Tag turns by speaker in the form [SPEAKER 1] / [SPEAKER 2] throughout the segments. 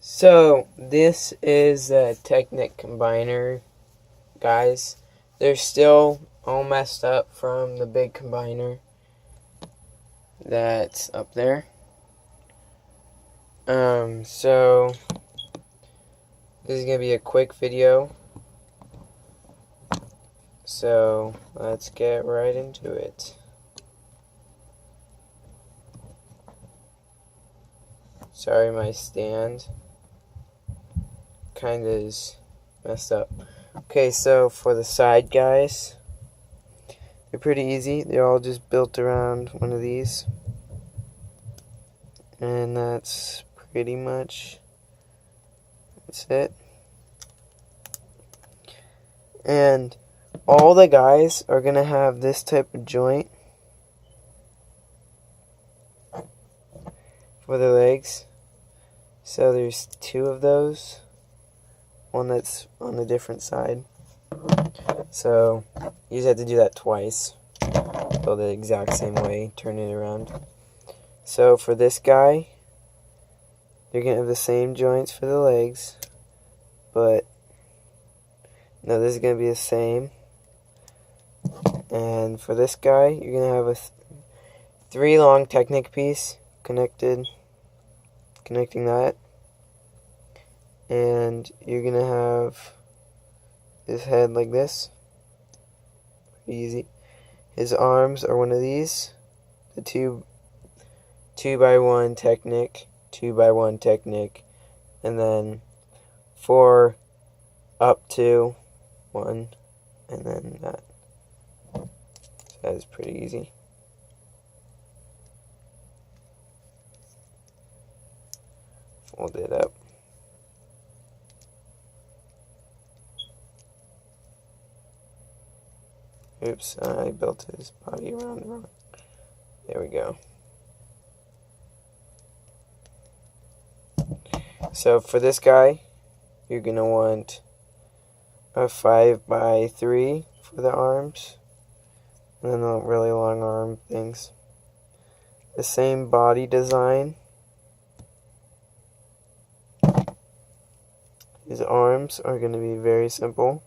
[SPEAKER 1] So this is a Technic combiner, guys. They're still all messed up from the big combiner that's up there. So this is gonna be a quick video. So let's get right into it. Sorry, my stand kind of is messed up. Okay, so for the side guys, they're pretty easy. They're all just built around one of these. And that's pretty much it. And all the guys are going to have this type of joint for the legs. So there's two of those. One that's on a different side. So you just have to do that twice. Build it the exact same way, turn it around. So for this guy, you're going to have the same joints for the legs, but no, this is going to be the same. And for this guy, you're going to have a 3 long Technic piece connecting that. And you're going to have his head like this. Pretty easy. His arms are one of these. The 2x1 Technic, 2x1 Technic, and then 4 up to 1, and then that. So that is pretty easy. Fold it up. Oops, I built his body around wrong. There we go. So for this guy, you're going to want a 5x3 for the arms, and then the really long arm things. The same body design. His arms are going to be very simple.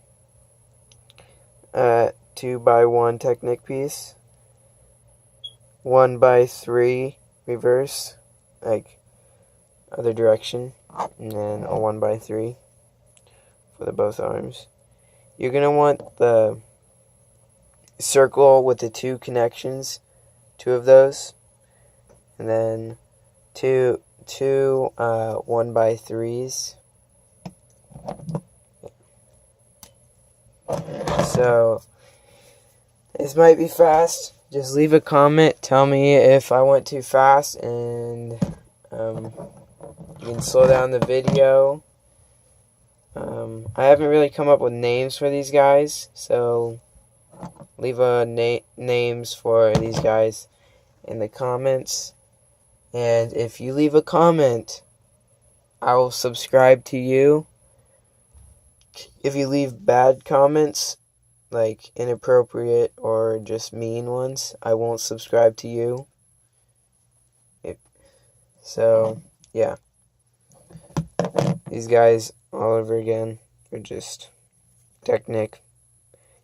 [SPEAKER 1] 2x1 Technic piece, 1x3 reverse, like other direction, and then a 1x3 for the both arms. You're going to want the circle with the 2 connections, 2 of those, and then two 1x3s. So this might be fast. Just leave a comment. Tell me if I went too fast, and you can slow down the video. I haven't really come up with names for these guys, so leave names for these guys in the comments. And if you leave a comment, I will subscribe to you. If you leave bad comments, like inappropriate or just mean ones, I won't subscribe to you. So, yeah. These guys, all over again, are just Technic.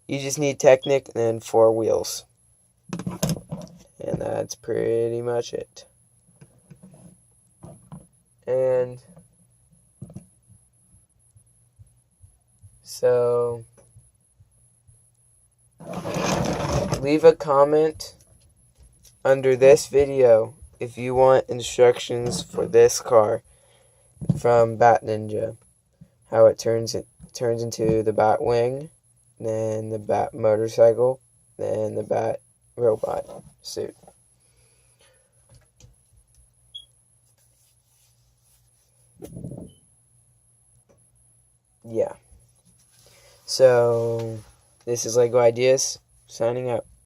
[SPEAKER 1] You just need Technic and then 4 wheels. And that's pretty much it. And so leave a comment under this video if you want instructions for this car from Bat Ninja. How it turns into the Bat Wing, then the Bat Motorcycle, then the Bat Robot suit. Yeah. So this is Lego Ideas, signing out.